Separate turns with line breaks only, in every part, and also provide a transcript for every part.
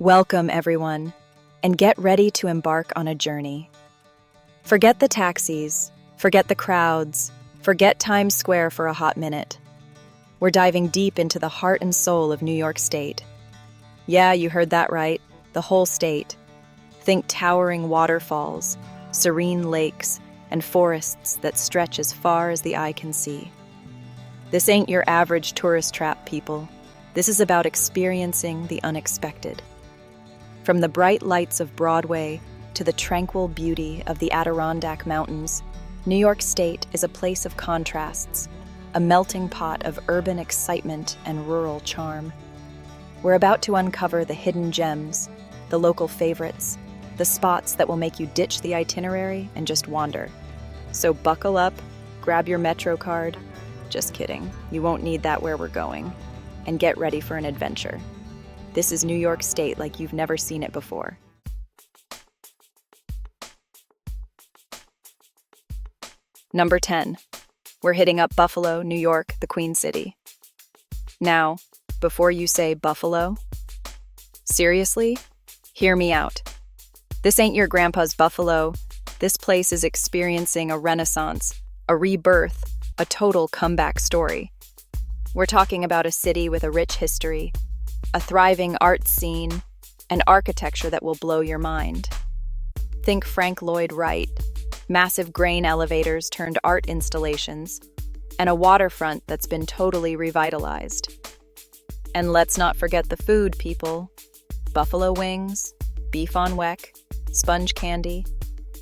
Welcome, everyone, and get ready to embark on a journey. Forget the taxis, forget the crowds, forget Times Square for a hot minute. We're diving deep into the heart and soul of New York State. Yeah, you heard that right, the whole state. Think towering waterfalls, serene lakes, and forests that stretch as far as the eye can see. This ain't your average tourist trap, people. This is about experiencing the unexpected. From the bright lights of Broadway to the tranquil beauty of the Adirondack Mountains, New York State is a place of contrasts, a melting pot of urban excitement and rural charm. We're about to uncover the hidden gems, the local favorites, the spots that will make you ditch the itinerary and just wander. So buckle up, grab your Metro card. Just kidding, you won't need that where we're going. And get ready for an adventure. This is New York State like you've never seen it before. Number 10. We're hitting up Buffalo, New York, the Queen City. Now, before you say Buffalo, seriously, hear me out. This ain't your grandpa's Buffalo. This place is experiencing a renaissance, a rebirth, a total comeback story. We're talking about a city with a rich history, a thriving art scene, and architecture that will blow your mind. Think Frank Lloyd Wright, massive grain elevators turned art installations, and a waterfront that's been totally revitalized. And let's not forget the food, people. Buffalo wings, beef on weck, sponge candy.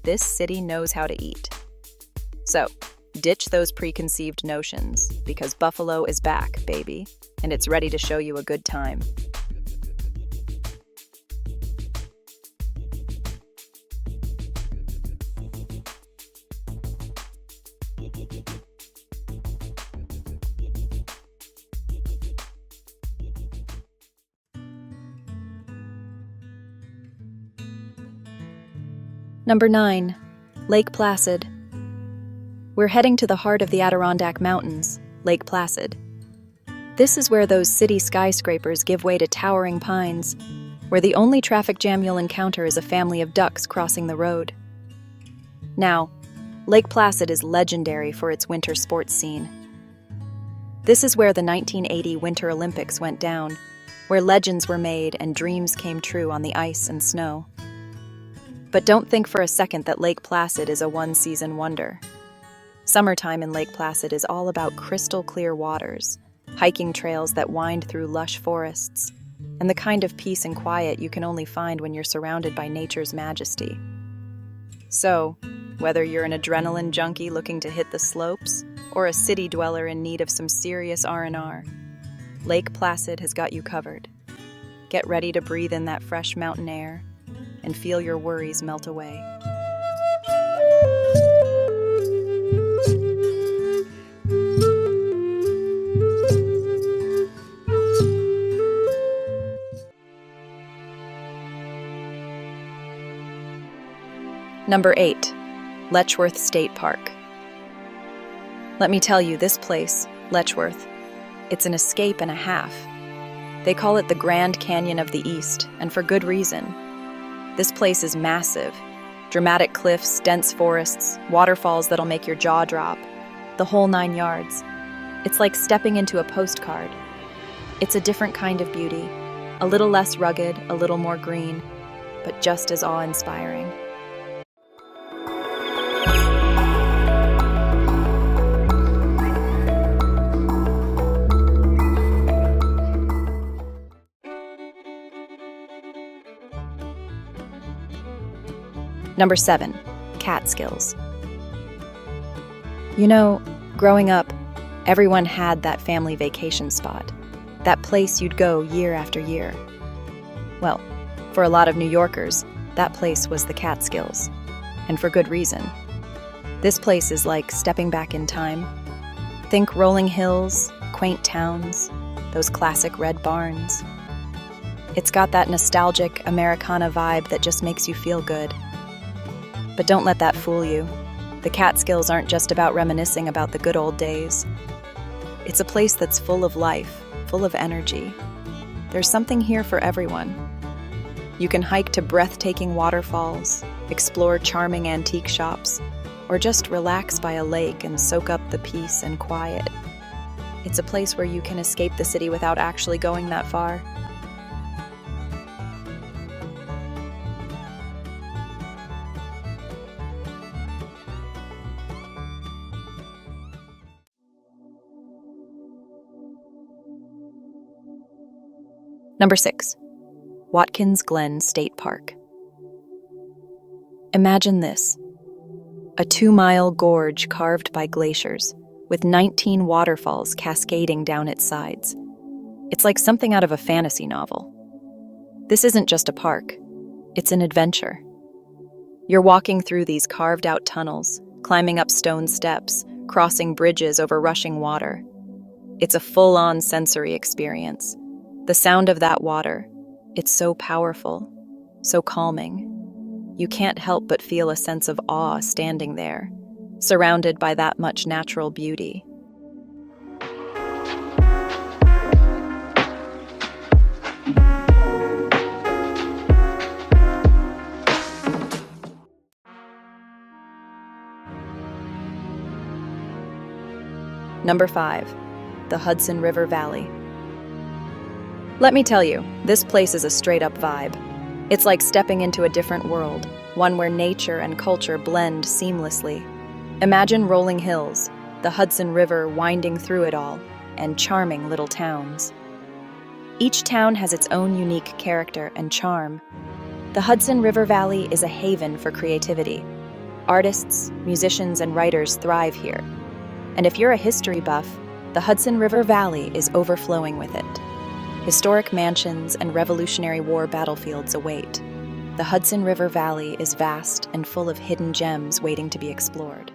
This city knows how to eat. So, ditch those preconceived notions, because Buffalo is back, baby, and it's ready to show you a good time. Number 9. Lake Placid. We're heading to the heart of the Adirondack Mountains, Lake Placid. This is where those city skyscrapers give way to towering pines, where the only traffic jam you'll encounter is a family of ducks crossing the road. Now, Lake Placid is legendary for its winter sports scene. This is where the 1980 Winter Olympics went down, where legends were made and dreams came true on the ice and snow. But don't think for a second that Lake Placid is a one-season wonder. Summertime in Lake Placid is all about crystal clear waters, hiking trails that wind through lush forests, and the kind of peace and quiet you can only find when you're surrounded by nature's majesty. So, whether you're an adrenaline junkie looking to hit the slopes, or a city dweller in need of some serious R&R, Lake Placid has got you covered. Get ready to breathe in that fresh mountain air and feel your worries melt away. Number 8. Letchworth State Park. Let me tell you, this place, Letchworth, it's an escape and a half. They call it the Grand Canyon of the East, and for good reason. This place is massive. Dramatic cliffs, dense forests, waterfalls that'll make your jaw drop. The whole 9 yards. It's like stepping into a postcard. It's a different kind of beauty. A little less rugged, a little more green, but just as awe-inspiring. Number 7. Catskills. You know, growing up, everyone had that family vacation spot, that place you'd go year after year. Well, for a lot of New Yorkers, that place was the Catskills, and for good reason. This place is like stepping back in time. Think rolling hills, quaint towns, those classic red barns. It's got that nostalgic Americana vibe that just makes you feel good. But don't let that fool you. The Catskills aren't just about reminiscing about the good old days. It's a place that's full of life, full of energy. There's something here for everyone. You can hike to breathtaking waterfalls, explore charming antique shops, or just relax by a lake and soak up the peace and quiet. It's a place where you can escape the city without actually going that far. Number 6. Watkins Glen State Park. Imagine this: a 2-mile gorge carved by glaciers, with 19 waterfalls cascading down its sides. It's like something out of a fantasy novel. This isn't just a park, it's an adventure. You're walking through these carved-out tunnels, climbing up stone steps, crossing bridges over rushing water. It's a full-on sensory experience. The sound of that water, it's so powerful, so calming. You can't help but feel a sense of awe standing there, surrounded by that much natural beauty. Number 5. The Hudson River Valley. Let me tell you, this place is a straight-up vibe. It's like stepping into a different world, one where nature and culture blend seamlessly. Imagine rolling hills, the Hudson River winding through it all, and charming little towns. Each town has its own unique character and charm. The Hudson River Valley is a haven for creativity. Artists, musicians, and writers thrive here. And if you're a history buff, the Hudson River Valley is overflowing with it. Historic mansions and Revolutionary War battlefields await. The Hudson River Valley is vast and full of hidden gems waiting to be explored.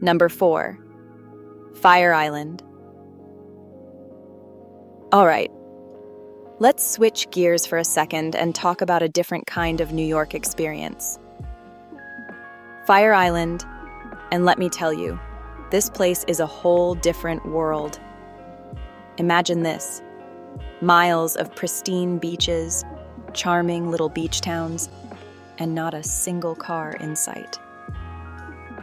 Number 4. Fire Island. All right, let's switch gears for a second and talk about a different kind of New York experience. Fire Island, and let me tell you, this place is a whole different world. Imagine this: miles of pristine beaches, charming little beach towns, and not a single car in sight.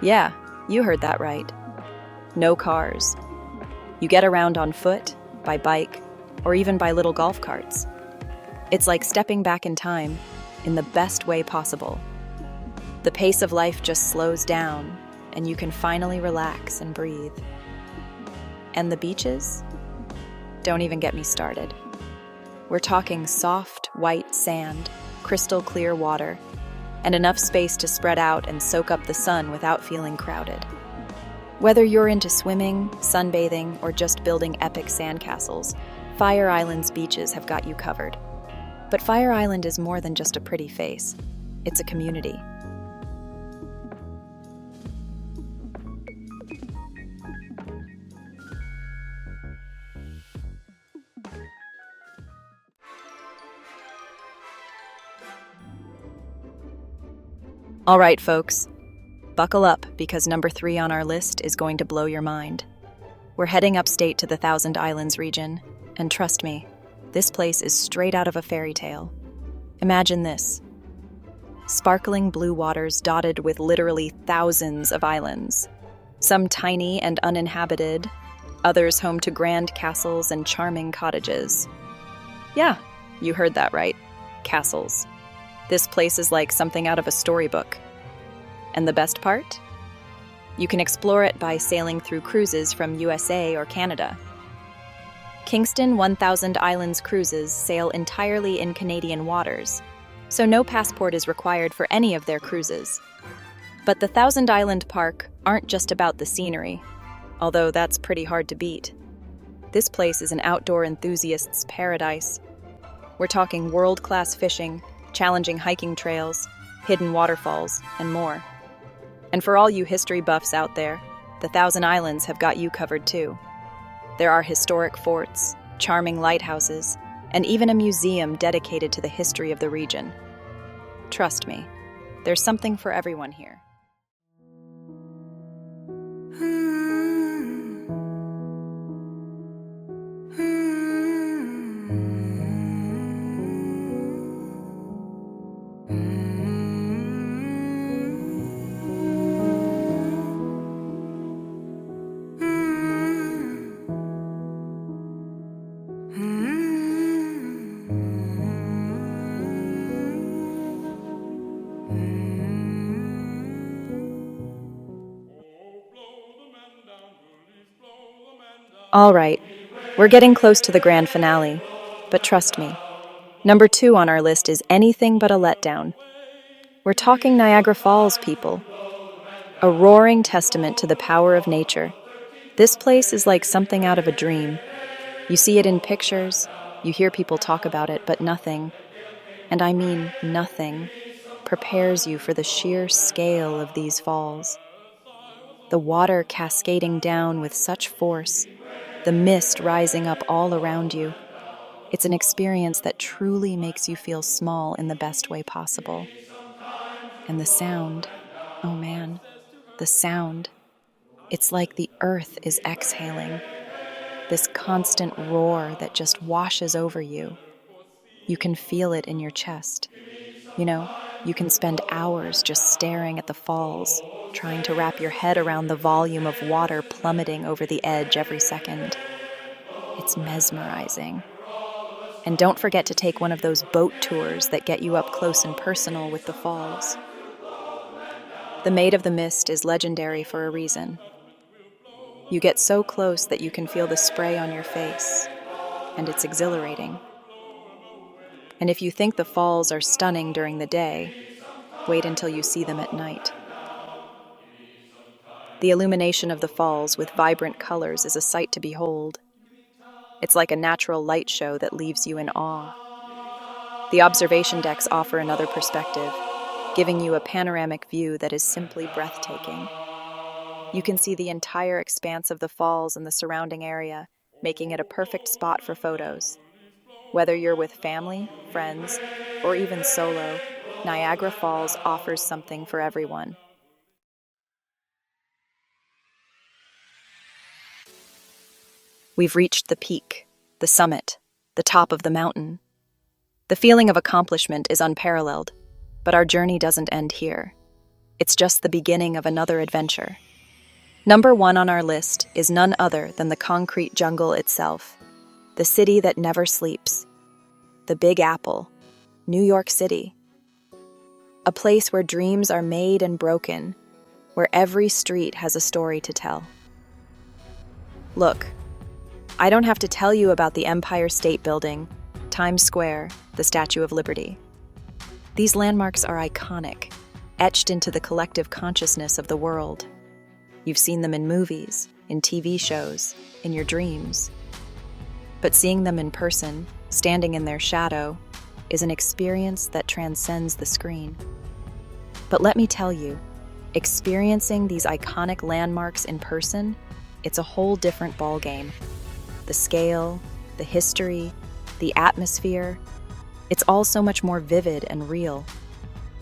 Yeah, you heard that right. No cars. You get around on foot, by bike, or even by little golf carts. It's like stepping back in time in the best way possible. The pace of life just slows down, and you can finally relax and breathe. And the beaches? Don't even get me started. We're talking soft, white sand, crystal clear water, and enough space to spread out and soak up the sun without feeling crowded. Whether you're into swimming, sunbathing, or just building epic sandcastles, Fire Island's beaches have got you covered. But Fire Island is more than just a pretty face. It's a community. All right, folks, buckle up because number 3 on our list is going to blow your mind. We're heading upstate to the Thousand Islands region, and trust me, this place is straight out of a fairy tale. Imagine this: sparkling blue waters dotted with literally thousands of islands, some tiny and uninhabited, others home to grand castles and charming cottages. Yeah, you heard that right, castles. This place is like something out of a storybook. And the best part? You can explore it by sailing through cruises from USA or Canada. Kingston 1000 Islands cruises sail entirely in Canadian waters, so no passport is required for any of their cruises. But the Thousand Island Park aren't just about the scenery, although that's pretty hard to beat. This place is an outdoor enthusiast's paradise. We're talking world-class fishing, challenging hiking trails, hidden waterfalls, and more. And for all you history buffs out there, the Thousand Islands have got you covered too. There are historic forts, charming lighthouses, and even a museum dedicated to the history of the region. Trust me, there's something for everyone here. All right, we're getting close to the grand finale, but trust me, number 2 on our list is anything but a letdown. We're talking Niagara Falls, people. A roaring testament to the power of nature. This place is like something out of a dream. You see it in pictures, you hear people talk about it, but nothing, and I mean nothing, prepares you for the sheer scale of these falls. The water cascading down with such force, the mist rising up all around you. It's an experience that truly makes you feel small in the best way possible. And the sound, oh man, the sound. It's like the earth is exhaling. This constant roar that just washes over you. You can feel it in your chest. You know, you can spend hours just staring at the falls, trying to wrap your head around the volume of water plummeting over the edge every second. It's mesmerizing. And don't forget to take one of those boat tours that get you up close and personal with the falls. The Maid of the Mist is legendary for a reason. You get so close that you can feel the spray on your face, and it's exhilarating. And if you think the falls are stunning during the day, wait until you see them at night. The illumination of the falls with vibrant colors is a sight to behold. It's like a natural light show that leaves you in awe. The observation decks offer another perspective, giving you a panoramic view that is simply breathtaking. You can see the entire expanse of the falls and the surrounding area, making it a perfect spot for photos. Whether you're with family, friends, or even solo, Niagara Falls offers something for everyone. We've reached the peak, the summit, the top of the mountain. The feeling of accomplishment is unparalleled, but our journey doesn't end here. It's just the beginning of another adventure. Number 1 on our list is none other than the concrete jungle itself, the city that never sleeps, the Big Apple, New York City. A place where dreams are made and broken, where every street has a story to tell. Look, I don't have to tell you about the Empire State Building, Times Square, the Statue of Liberty. These landmarks are iconic, etched into the collective consciousness of the world. You've seen them in movies, in TV shows, in your dreams. But seeing them in person, standing in their shadow, is an experience that transcends the screen. But let me tell you, experiencing these iconic landmarks in person, it's a whole different ballgame. The scale, the history, the atmosphere, it's all so much more vivid and real.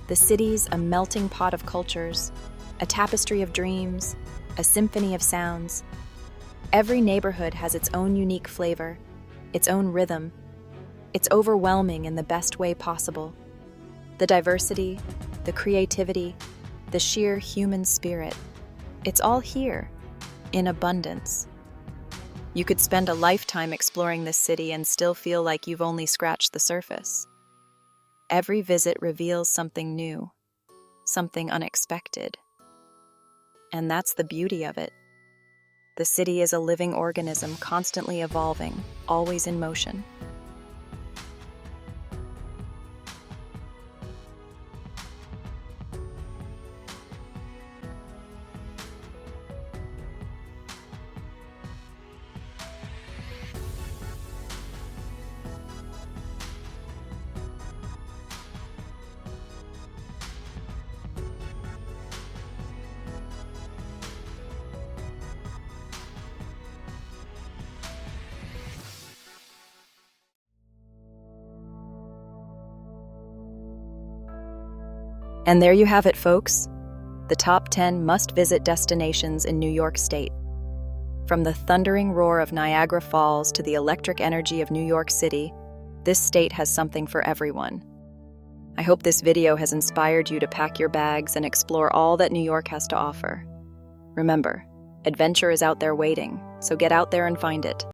The city's a melting pot of cultures, a tapestry of dreams, a symphony of sounds. Every neighborhood has its own unique flavor, its own rhythm. It's overwhelming in the best way possible. The diversity, the creativity, the sheer human spirit, it's all here, in abundance. You could spend a lifetime exploring this city and still feel like you've only scratched the surface. Every visit reveals something new, something unexpected. And that's the beauty of it. The city is a living organism, constantly evolving, always in motion. And there you have it, folks. The top 10 must-visit destinations in New York State. From the thundering roar of Niagara Falls to the electric energy of New York City, this state has something for everyone. I hope this video has inspired you to pack your bags and explore all that New York has to offer. Remember, adventure is out there waiting, so get out there and find it.